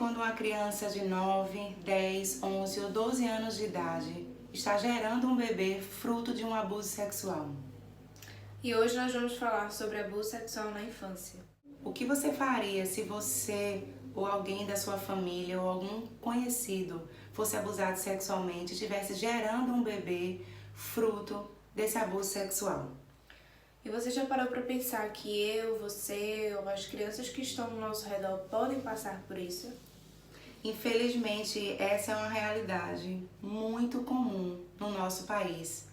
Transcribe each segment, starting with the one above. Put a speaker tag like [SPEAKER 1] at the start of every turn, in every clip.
[SPEAKER 1] quando uma criança de 9, 10, 11 ou 12 anos de idade está gerando um bebê fruto de um abuso sexual?
[SPEAKER 2] E hoje nós vamos falar sobre abuso sexual na infância.
[SPEAKER 1] O que você faria se você ou alguém da sua família ou algum conhecido fosse abusado sexualmente e estivesse gerando um bebê fruto desse abuso sexual?
[SPEAKER 2] E você já parou para pensar que eu, você ou as crianças que estão no nosso redor podem passar por isso?
[SPEAKER 1] Infelizmente, essa é uma realidade muito comum no nosso país,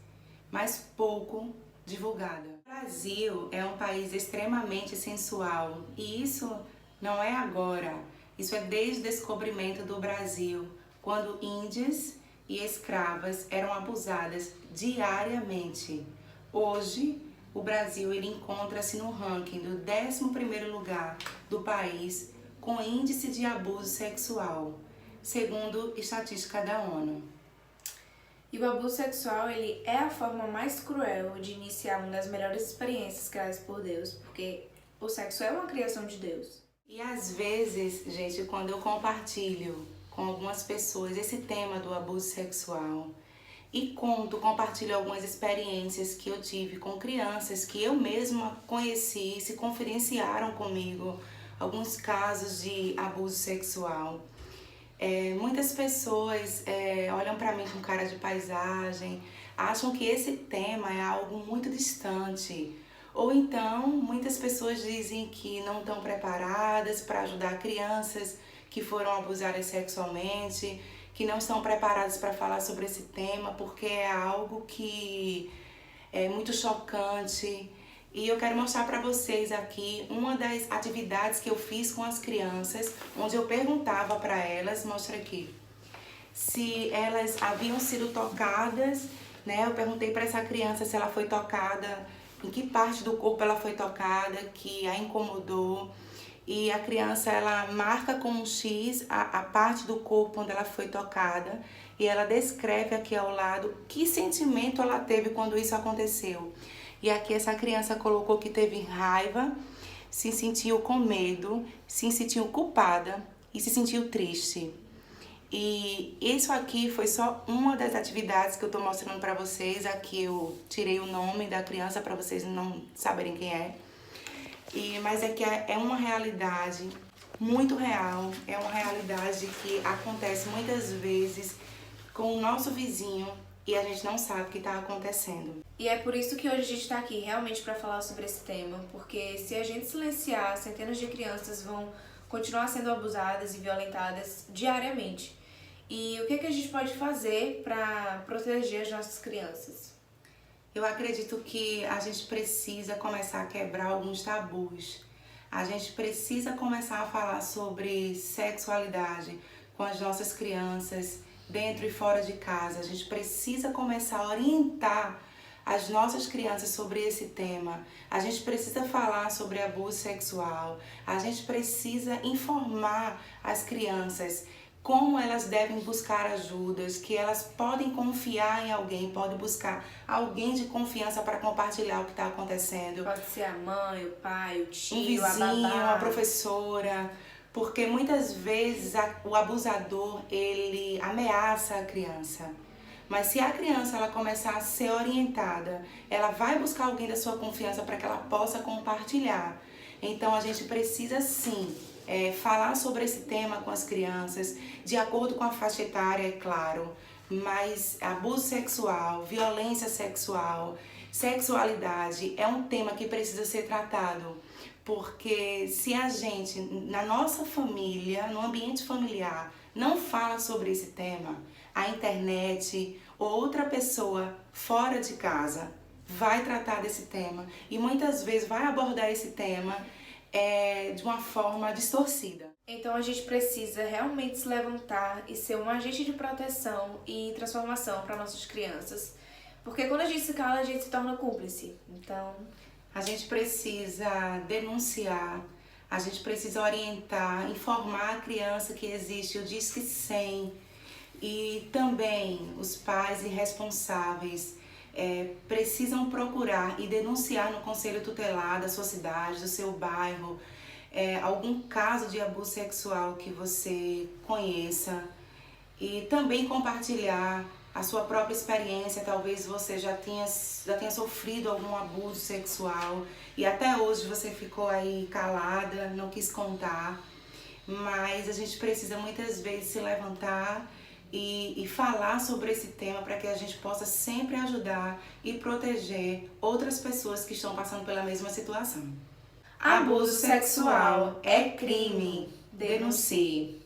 [SPEAKER 1] mas pouco divulgada. O Brasil é um país extremamente sensual e isso não é agora, isso é desde o descobrimento do Brasil, quando índias e escravas eram abusadas diariamente. Hoje, o Brasil ele encontra-se no ranking do 11º lugar do país com índice de abuso sexual, segundo estatística da ONU.
[SPEAKER 2] E o abuso sexual, ele é a forma mais cruel de iniciar uma das melhores experiências criadas por Deus, porque o sexo é uma criação de Deus.
[SPEAKER 1] E às vezes, gente, quando eu compartilho com algumas pessoas esse tema do abuso sexual e compartilho algumas experiências que eu tive com crianças que eu mesma conheci, se confidenciaram comigo, alguns casos de abuso sexual. Muitas pessoas olham para mim com cara de paisagem, acham que esse tema é algo muito distante. Ou então, muitas pessoas dizem que não estão preparadas para ajudar crianças que foram abusadas sexualmente, que não estão preparadas para falar sobre esse tema porque é algo que é muito chocante. E eu quero mostrar para vocês aqui uma das atividades que eu fiz com as crianças, onde eu perguntava para elas, mostra aqui, se elas haviam sido tocadas, né? Eu perguntei para essa criança se ela foi tocada, em que parte do corpo ela foi tocada, que a incomodou. E a criança, ela marca com um X a parte do corpo onde ela foi tocada e ela descreve aqui ao lado que sentimento ela teve quando isso aconteceu. E aqui essa criança colocou que teve raiva, se sentiu com medo, se sentiu culpada e se sentiu triste. E isso aqui foi só uma das atividades que eu tô mostrando para vocês. Aqui eu tirei o nome da criança para vocês não saberem quem é. Mas é que é uma realidade muito real, é uma realidade que acontece muitas vezes com o nosso vizinho e a gente não sabe o que está acontecendo.
[SPEAKER 2] E é por isso que hoje a gente está aqui realmente para falar sobre esse tema, porque se a gente silenciar, centenas de crianças vão continuar sendo abusadas e violentadas diariamente. E o que a gente pode fazer para proteger as nossas crianças?
[SPEAKER 1] Eu acredito que a gente precisa começar a quebrar alguns tabus. A gente precisa começar a falar sobre sexualidade com as nossas crianças, dentro e fora de casa. A gente precisa começar a orientar as nossas crianças sobre esse tema. A gente precisa falar sobre abuso sexual. A gente precisa informar as crianças como elas devem buscar ajudas, que elas podem confiar em alguém, podem buscar alguém de confiança para compartilhar o que está acontecendo.
[SPEAKER 2] Pode ser a mãe, o pai, o tio,
[SPEAKER 1] Um vizinho,
[SPEAKER 2] a babá,
[SPEAKER 1] a professora, porque muitas vezes o abusador, ele ameaça a criança. Mas se a criança ela começar a ser orientada, ela vai buscar alguém da sua confiança para que ela possa compartilhar. Então a gente precisa sim falar sobre esse tema com as crianças, de acordo com a faixa etária, é claro, mas abuso sexual, violência sexual, sexualidade é um tema que precisa ser tratado, porque se a gente, na nossa família, no ambiente familiar, não fala sobre esse tema, a internet ou outra pessoa fora de casa vai tratar desse tema e muitas vezes vai abordar esse tema de uma forma distorcida.
[SPEAKER 2] Então a gente precisa realmente se levantar e ser um agente de proteção e transformação para nossas crianças. Porque quando a gente se cala, a gente se torna cúmplice. Então,
[SPEAKER 1] a gente precisa denunciar, a gente precisa orientar, informar a criança que existe o Disque 100 e também os pais irresponsáveis precisam procurar e denunciar no conselho tutelar da sua cidade, do seu bairro, algum caso de abuso sexual que você conheça e também compartilhar a sua própria experiência. Talvez você já tenha sofrido algum abuso sexual e até hoje você ficou aí calada, não quis contar, mas a gente precisa muitas vezes se levantar e falar sobre esse tema para que a gente possa sempre ajudar e proteger outras pessoas que estão passando pela mesma situação. Abuso sexual é crime. Denuncie.